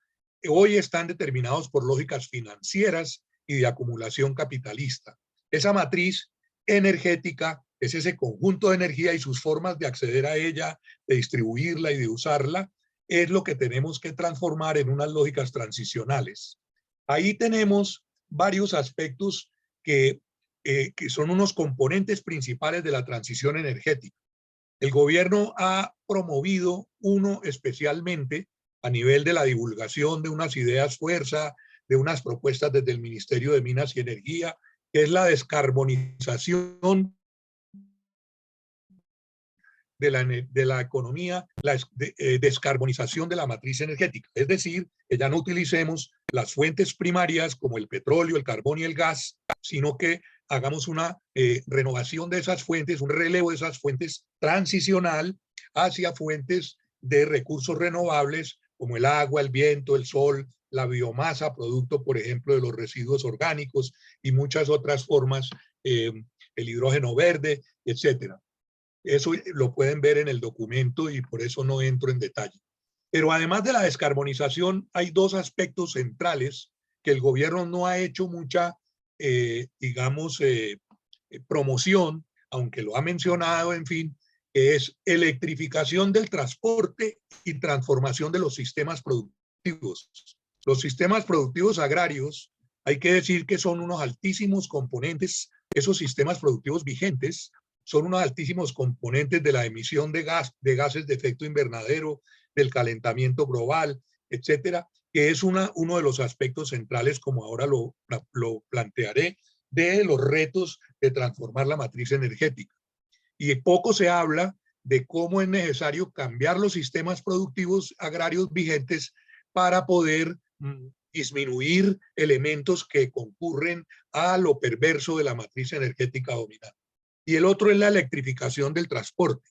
hoy están determinados por lógicas financieras y de acumulación capitalista. Esa matriz energética es ese conjunto de energía y sus formas de acceder a ella, de distribuirla y de usarla, es lo que tenemos que transformar en unas lógicas transicionales. Ahí tenemos varios aspectos que son unos componentes principales de la transición energética. El gobierno ha promovido uno especialmente a nivel de la divulgación de unas ideas fuerza, de unas propuestas desde el Ministerio de Minas y Energía, que es la descarbonización de la economía, la descarbonización de la matriz energética. Es decir, que ya no utilicemos las fuentes primarias como el petróleo, el carbón y el gas, sino que hagamos una renovación de esas fuentes, un relevo de esas fuentes transicional hacia fuentes de recursos renovables como el agua, el viento, el sol, la biomasa, producto, por ejemplo, de los residuos orgánicos y muchas otras formas, el hidrógeno verde, etcétera. Eso lo pueden ver en el documento y por eso no entro en detalle. Pero además de la descarbonización, hay dos aspectos centrales que el gobierno no ha hecho mucha, promoción, aunque lo ha mencionado, en fin, que es electrificación del transporte y transformación de los sistemas productivos. Los sistemas productivos agrarios Hay que decir que son unos altísimos componentes, esos sistemas productivos vigentes son unos altísimos componentes de la emisión de gases de efecto invernadero, del calentamiento global, etcétera, que es uno de los aspectos centrales, como ahora lo plantearé, de los retos de transformar la matriz energética. Y poco se habla de cómo es necesario cambiar los sistemas productivos agrarios vigentes para poder disminuir elementos que concurren a lo perverso de la matriz energética dominante. Y el otro es la electrificación del transporte.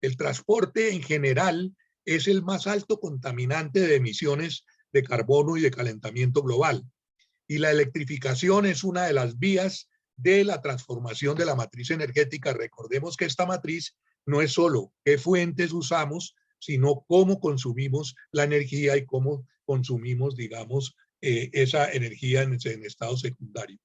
El transporte en general es el más alto contaminante de emisiones de carbono y de calentamiento global. Y la electrificación es una de las vías de la transformación de la matriz energética. Recordemos que esta matriz no es solo qué fuentes usamos, sino cómo consumimos la energía y cómo consumimos, digamos, esa energía en estado secundario.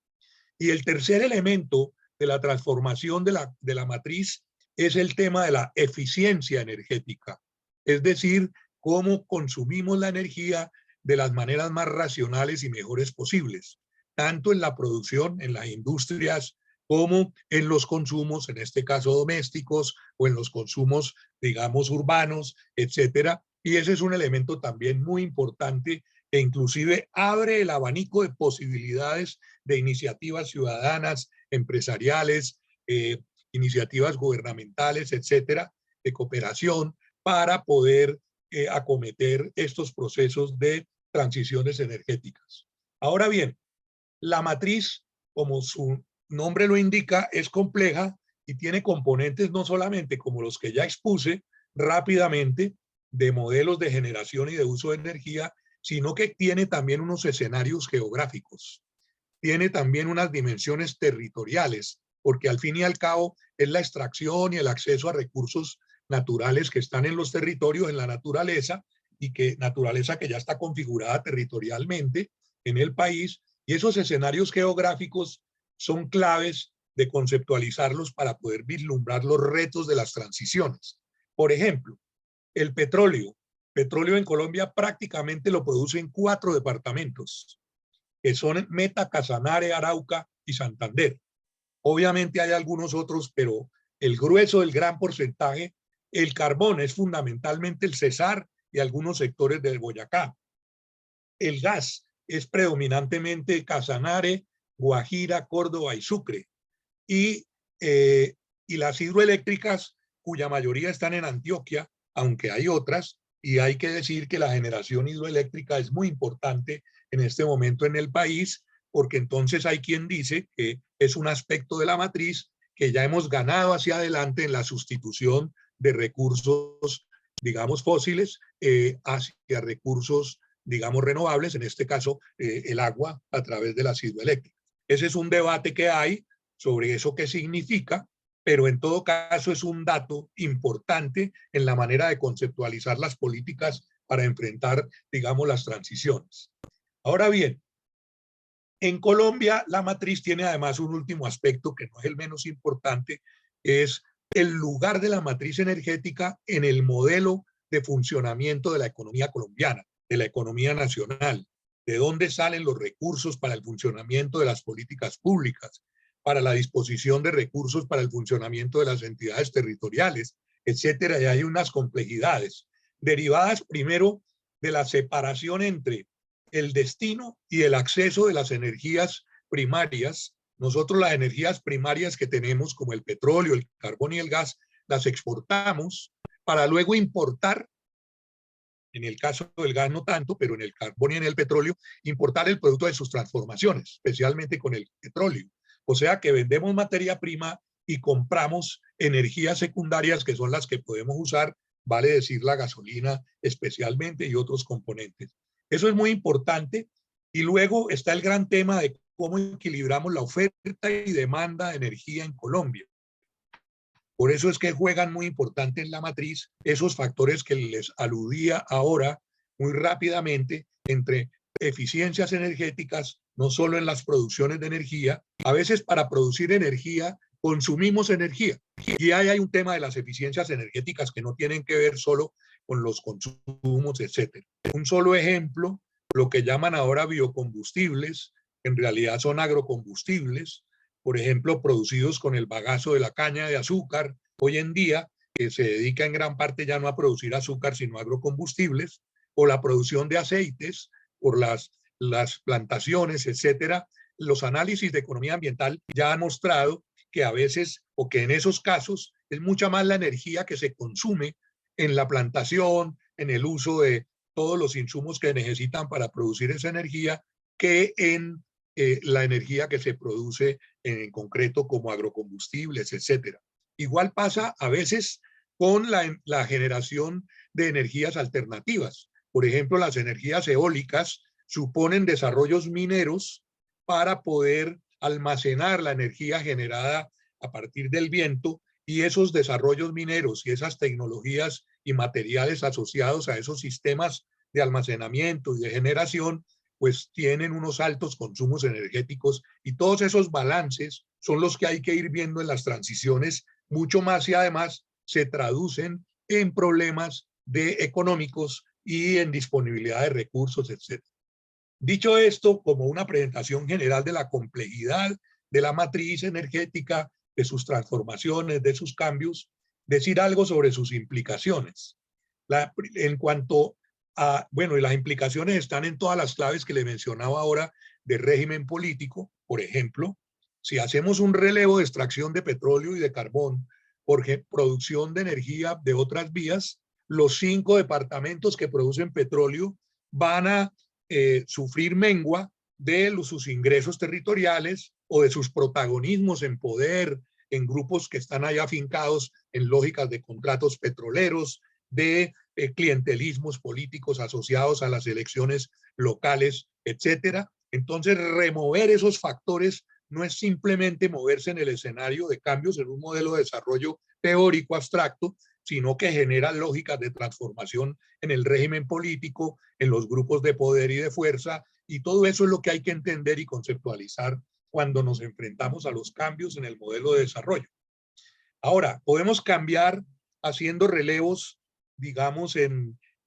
Y el tercer elemento de la transformación de la matriz es el tema de la eficiencia energética, es decir, cómo consumimos la energía de las maneras más racionales y mejores posibles, tanto en la producción, en las industrias, como en los consumos, en este caso domésticos, o en los consumos, digamos, urbanos, etcétera. Y ese es un elemento también muy importante e inclusive abre el abanico de posibilidades de iniciativas ciudadanas, empresariales, iniciativas gubernamentales, etcétera, de cooperación para poder acometer estos procesos de transiciones energéticas. Ahora bien, la matriz, como su nombre lo indica, es compleja y tiene componentes no solamente como los que ya expuse rápidamente de modelos de generación y de uso de energía, sino que tiene también unos escenarios geográficos, tiene también unas dimensiones territoriales, porque al fin y al cabo es la extracción y el acceso a recursos naturales que están en los territorios, en la naturaleza, y que naturaleza que ya está configurada territorialmente en el país, y esos escenarios geográficos son claves de conceptualizarlos para poder vislumbrar los retos de las transiciones. Por ejemplo, el petróleo. Petróleo en Colombia prácticamente lo producen 4 departamentos, que son Meta, Casanare, Arauca y Santander. Obviamente hay algunos otros, pero el grueso, el gran porcentaje, el carbón es fundamentalmente el Cesar y algunos sectores del Boyacá. El gas es predominantemente Casanare, Guajira, Córdoba y Sucre. Y las hidroeléctricas, cuya mayoría están en Antioquia, aunque hay otras, y hay que decir que la generación hidroeléctrica es muy importante en este momento en el país, porque entonces hay quien dice que es un aspecto de la matriz que ya hemos ganado hacia adelante en la sustitución de recursos, digamos, fósiles hacia recursos, digamos, renovables, en este caso el agua a través de las hidroeléctricas. Ese es un debate que hay sobre eso qué significa, pero en todo caso es un dato importante en la manera de conceptualizar las políticas para enfrentar, digamos, las transiciones. Ahora bien, en Colombia la matriz tiene además un último aspecto que no es el menos importante, es el lugar de la matriz energética en el modelo de funcionamiento de la economía colombiana, de la economía nacional, de dónde salen los recursos para el funcionamiento de las políticas públicas, para la disposición de recursos para el funcionamiento de las entidades territoriales, etcétera. Y hay unas complejidades derivadas primero de la separación entre el destino y el acceso de las energías primarias. Nosotros las energías primarias que tenemos, como el petróleo, el carbón y el gas, las exportamos para luego importar, en el caso del gas no tanto, pero en el carbón y en el petróleo, importar el producto de sus transformaciones, especialmente con el petróleo. O sea que vendemos materia prima y compramos energías secundarias que son las que podemos usar, vale decir la gasolina especialmente y otros componentes. Eso es muy importante. Y luego está el gran tema de cómo equilibramos la oferta y demanda de energía en Colombia. Por eso es que juegan muy importante en la matriz esos factores que les aludía ahora muy rápidamente entre eficiencias energéticas, no solo en las producciones de energía. A veces para producir energía consumimos energía. Y ahí hay un tema de las eficiencias energéticas que no tienen que ver solo con los consumos, etcétera. Un solo ejemplo, lo que llaman ahora biocombustibles, en realidad son agrocombustibles, por ejemplo, producidos con el bagazo de la caña de azúcar, hoy en día, que se dedica en gran parte ya no a producir azúcar, sino agrocombustibles, o la producción de aceites por las plantaciones, etcétera. Los análisis de economía ambiental ya han mostrado que a veces, o que en esos casos, es mucha más la energía que se consume en la plantación, en el uso de todos los insumos que necesitan para producir esa energía, que en la energía que se produce en concreto como agrocombustibles, etcétera. Igual pasa a veces con la generación de energías alternativas. Por ejemplo, las energías eólicas suponen desarrollos mineros para poder almacenar la energía generada a partir del viento, y esos desarrollos mineros y esas tecnologías y materiales asociados a esos sistemas de almacenamiento y de generación, pues tienen unos altos consumos energéticos, y todos esos balances son los que hay que ir viendo en las transiciones mucho más, y además se traducen en problemas económicos y en disponibilidad de recursos, etc. Dicho esto, como una presentación general de la complejidad de la matriz energética, de sus transformaciones, de sus cambios, decir algo sobre sus implicaciones. En cuanto a, bueno, y las implicaciones están en todas las claves que le mencionaba ahora de régimen político. Por ejemplo, si hacemos un relevo de extracción de petróleo y de carbón por producción de energía de otras vías, los 5 departamentos que producen petróleo van a sufrir mengua de sus ingresos territoriales o de sus protagonismos en poder, en grupos que están allá afincados en lógicas de contratos petroleros, de clientelismos políticos asociados a las elecciones locales, etcétera. Entonces, remover esos factores no es simplemente moverse en el escenario de cambios en un modelo de desarrollo teórico abstracto, sino que genera lógicas de transformación en el régimen político, en los grupos de poder y de fuerza, y todo eso es lo que hay que entender y conceptualizar cuando nos enfrentamos a los cambios en el modelo de desarrollo. Ahora, podemos cambiar haciendo relevos, digamos,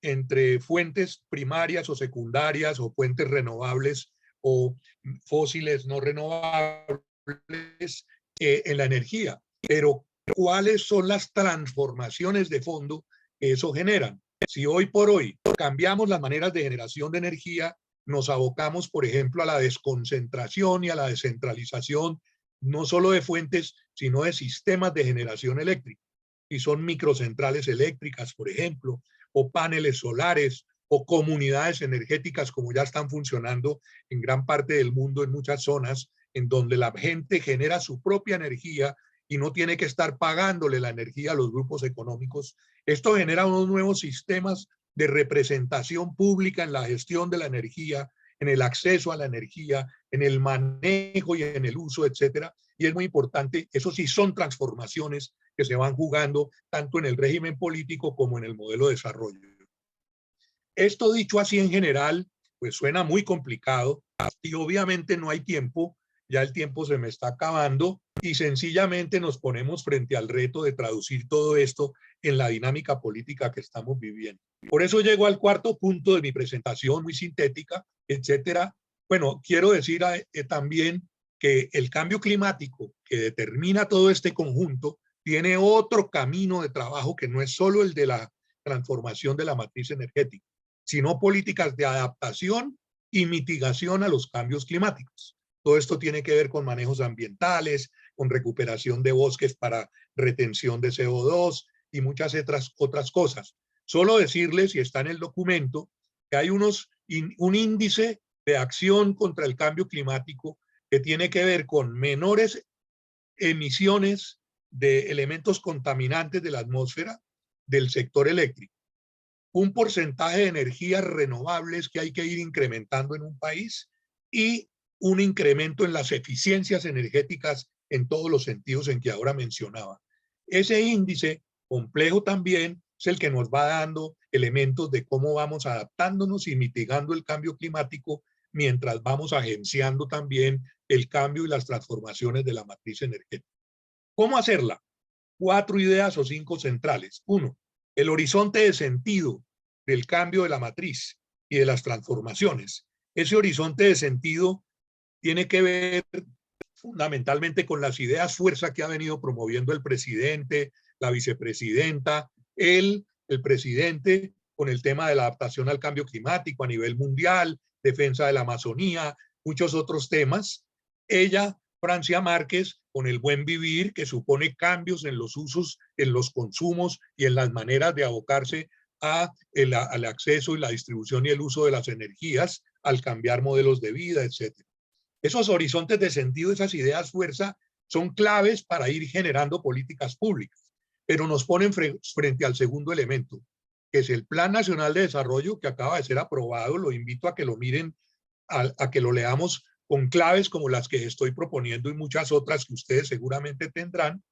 entre fuentes primarias o secundarias, o fuentes renovables o fósiles no renovables en la energía. Pero, ¿cuáles son las transformaciones de fondo que eso generan? Si hoy por hoy cambiamos las maneras de generación de energía, nos abocamos, por ejemplo, a la desconcentración y a la descentralización, no solo de fuentes, sino de sistemas de generación eléctrica. Y son microcentrales eléctricas, por ejemplo, o paneles solares, o comunidades energéticas, como ya están funcionando en gran parte del mundo, en muchas zonas, en donde la gente genera su propia energía y no tiene que estar pagándole la energía a los grupos económicos. Esto genera unos nuevos sistemas de representación pública en la gestión de la energía, en el acceso a la energía, en el manejo y en el uso, etcétera. Y es muy importante, eso sí son transformaciones que se van jugando tanto en el régimen político como en el modelo de desarrollo. Esto dicho así en general, pues suena muy complicado, y obviamente no hay tiempo, ya el tiempo se me está acabando, y sencillamente nos ponemos frente al reto de traducir todo esto en la dinámica política que estamos viviendo. Por eso llego al cuarto punto de mi presentación, muy sintética, etcétera. Bueno, quiero decir también que el cambio climático que determina todo este conjunto tiene otro camino de trabajo que no es solo el de la transformación de la matriz energética, sino políticas de adaptación y mitigación a los cambios climáticos. Todo esto tiene que ver con manejos ambientales, con recuperación de bosques para retención de CO2 y muchas otras cosas. Solo decirles, y está en el documento, que hay un índice de acción contra el cambio climático que tiene que ver con menores emisiones de elementos contaminantes de la atmósfera del sector eléctrico, un porcentaje de energías renovables que hay que ir incrementando en un país, y un incremento en las eficiencias energéticas en todos los sentidos en que ahora mencionaba. Ese índice complejo también es el que nos va dando elementos de cómo vamos adaptándonos y mitigando el cambio climático mientras vamos agenciando también el cambio y las transformaciones de la matriz energética. ¿Cómo hacerla? 4 ideas o 5 centrales. 1. El horizonte de sentido del cambio de la matriz y de las transformaciones. Ese horizonte de sentido tiene que ver fundamentalmente con las ideas fuerza que ha venido promoviendo el presidente, la vicepresidenta, el presidente, con el tema de la adaptación al cambio climático a nivel mundial, defensa de la Amazonía, muchos otros temas. Ella, Francia Márquez, con el buen vivir, que supone cambios en los usos, en los consumos y en las maneras de abocarse al acceso y la distribución y el uso de las energías, al cambiar modelos de vida, etc. Esos horizontes de sentido, esas ideas fuerza, son claves para ir generando políticas públicas, pero nos ponen frente al segundo elemento, que es el Plan Nacional de Desarrollo que acaba de ser aprobado. Lo invito a que lo miren, a que lo leamos con claves como las que estoy proponiendo y muchas otras que ustedes seguramente tendrán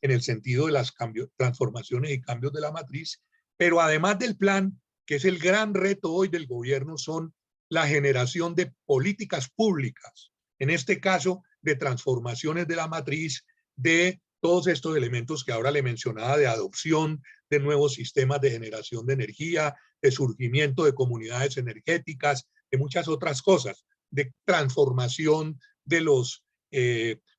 en el sentido de las transformaciones y cambios de la matriz. Pero además del plan, que es el gran reto hoy del gobierno, son la generación de políticas públicas, en este caso de transformaciones de la matriz, de todos estos elementos que ahora le mencionaba, de adopción de nuevos sistemas de generación de energía, de surgimiento de comunidades energéticas, de muchas otras cosas, de transformación de los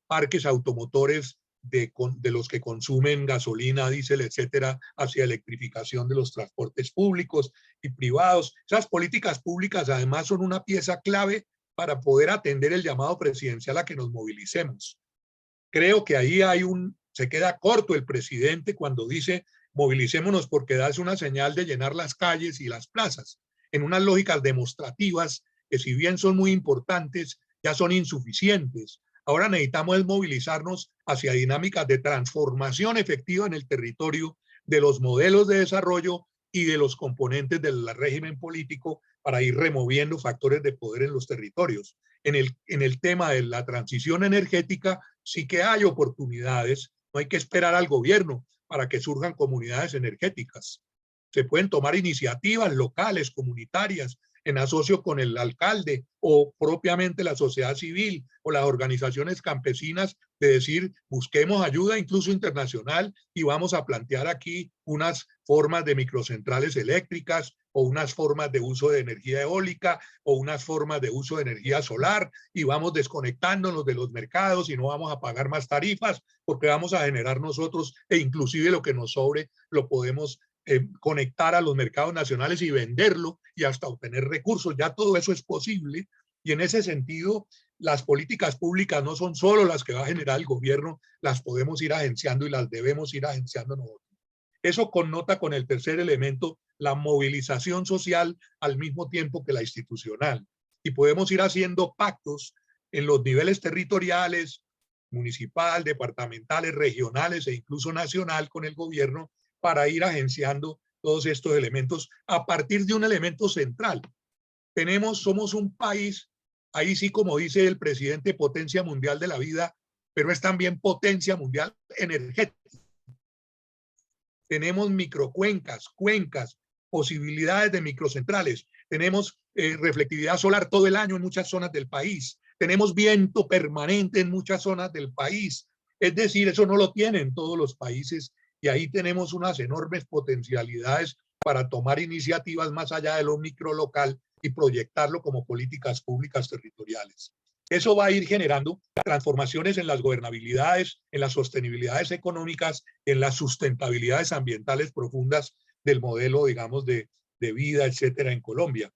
parques automotores de los que consumen gasolina, diésel, etcétera, hacia electrificación de los transportes públicos y privados. Esas políticas públicas además son una pieza clave para poder atender el llamado presidencial a que nos movilicemos. Creo que ahí se queda corto el presidente cuando dice movilicémonos porque da una señal de llenar las calles y las plazas, en unas lógicas demostrativas que si bien son muy importantes, ya son insuficientes. Ahora necesitamos movilizarnos hacia dinámicas de transformación efectiva en el territorio de los modelos de desarrollo y de los componentes del régimen político para ir removiendo factores de poder en los territorios. En el tema de la transición energética sí que hay oportunidades, no hay que esperar al gobierno para que surjan comunidades energéticas. Se pueden tomar iniciativas locales, comunitarias, en asocio con el alcalde o propiamente la sociedad civil o las organizaciones campesinas, de decir, busquemos ayuda incluso internacional y vamos a plantear aquí unas formas de microcentrales eléctricas o unas formas de uso de energía eólica o unas formas de uso de energía solar y vamos desconectándonos de los mercados y no vamos a pagar más tarifas porque vamos a generar nosotros e inclusive lo que nos sobre lo podemos conectar a los mercados nacionales y venderlo y hasta obtener recursos. Ya todo eso es posible y en ese sentido las políticas públicas no son solo las que va a generar el gobierno, las podemos ir agenciando y las debemos ir agenciando nosotros. Eso connota con el tercer elemento, la movilización social al mismo tiempo que la institucional. Y podemos ir haciendo pactos en los niveles territoriales, municipal, departamentales, regionales e incluso nacional con el gobierno para ir agenciando todos estos elementos a partir de un elemento central. Somos un país, ahí sí como dice el presidente, potencia mundial de la vida, pero es también potencia mundial energética. Tenemos microcuencas, cuencas, posibilidades de microcentrales, tenemos reflectividad solar todo el año en muchas zonas del país, tenemos viento permanente en muchas zonas del país, es decir, eso no lo tienen todos los países y ahí tenemos unas enormes potencialidades para tomar iniciativas más allá de lo microlocal y proyectarlo como políticas públicas territoriales. Eso va a ir generando transformaciones en las gobernabilidades, en las sostenibilidades económicas, en las sustentabilidades ambientales profundas del modelo, digamos, de vida, etcétera, en Colombia.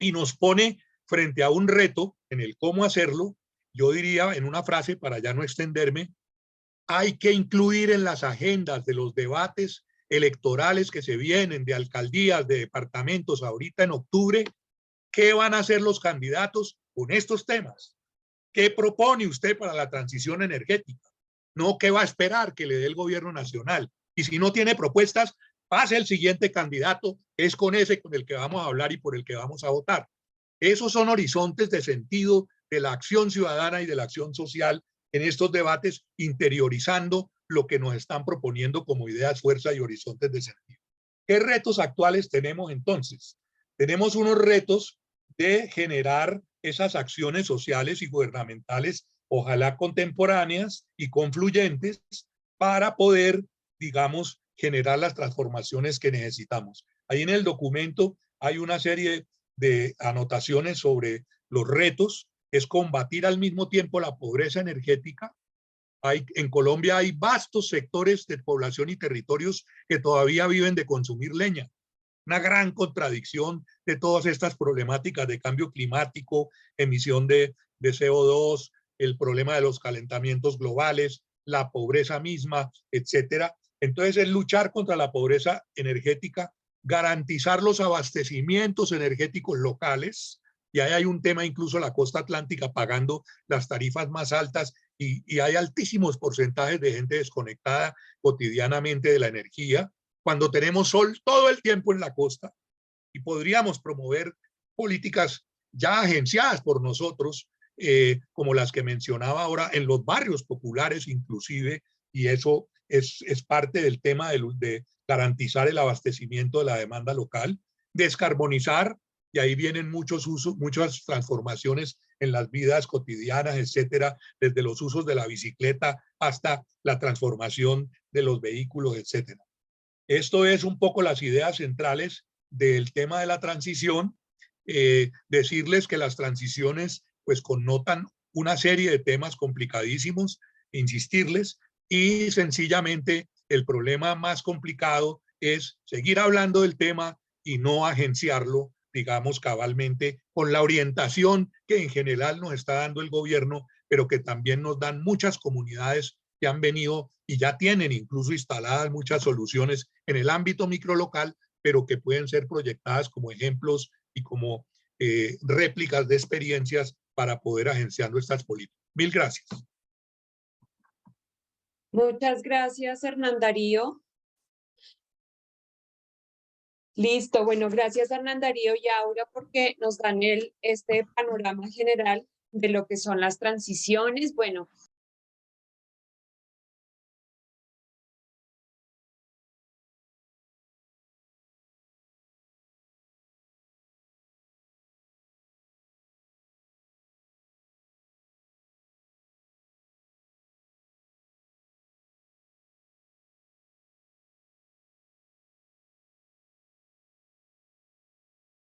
Y nos pone frente a un reto en el cómo hacerlo. Yo diría en una frase, para ya no extenderme, hay que incluir en las agendas de los debates electorales que se vienen de alcaldías, de departamentos, ahorita en octubre, ¿qué van a hacer los candidatos con estos temas? ¿Qué propone usted para la transición energética? No, ¿qué va a esperar que le dé el gobierno nacional? Y si no tiene propuestas, pase el siguiente candidato, es con ese con el que vamos a hablar y por el que vamos a votar. Esos son horizontes de sentido de la acción ciudadana y de la acción social en estos debates, interiorizando lo que nos están proponiendo como ideas, fuerza y horizontes de sentido. ¿Qué retos actuales tenemos entonces? Tenemos unos retos de generar esas acciones sociales y gubernamentales, ojalá contemporáneas y confluyentes, para poder, digamos, generar las transformaciones que necesitamos. Ahí en el documento hay una serie de anotaciones sobre los retos. es combatir al mismo tiempo la pobreza energética. En Colombia hay vastos sectores de población y territorios que todavía viven de consumir leña. Una gran contradicción de todas estas problemáticas de cambio climático, emisión de CO2, el problema de los calentamientos globales, la pobreza misma, etcétera. Entonces es luchar contra la pobreza energética, garantizar los abastecimientos energéticos locales, y ahí hay un tema, incluso la costa atlántica pagando las tarifas más altas, y hay altísimos porcentajes de gente desconectada cotidianamente de la energía, cuando tenemos sol todo el tiempo en la costa, y podríamos promover políticas ya agenciadas por nosotros, como las que mencionaba ahora, en los barrios populares inclusive, y eso es parte del tema de garantizar el abastecimiento de la demanda local, descarbonizar, y ahí vienen muchos usos, muchas transformaciones en las vidas cotidianas, etcétera, desde los usos de la bicicleta hasta la transformación de los vehículos, etcétera. Esto es un poco las ideas centrales del tema de la transición. Decirles que las transiciones pues connotan una serie de temas complicadísimos, insistirles, y sencillamente el problema más complicado es seguir hablando del tema y no agenciarlo, digamos, cabalmente, con la orientación que en general nos está dando el gobierno, pero que también nos dan muchas comunidades que han venido y ya tienen incluso instaladas muchas soluciones en el ámbito microlocal, pero que pueden ser proyectadas como ejemplos y como réplicas de experiencias para poder agenciando estas políticas. Mil gracias. Muchas gracias, Hernán Darío. Listo, bueno, gracias Hernán Darío y Aura porque nos dan este panorama general de lo que son las transiciones. Bueno,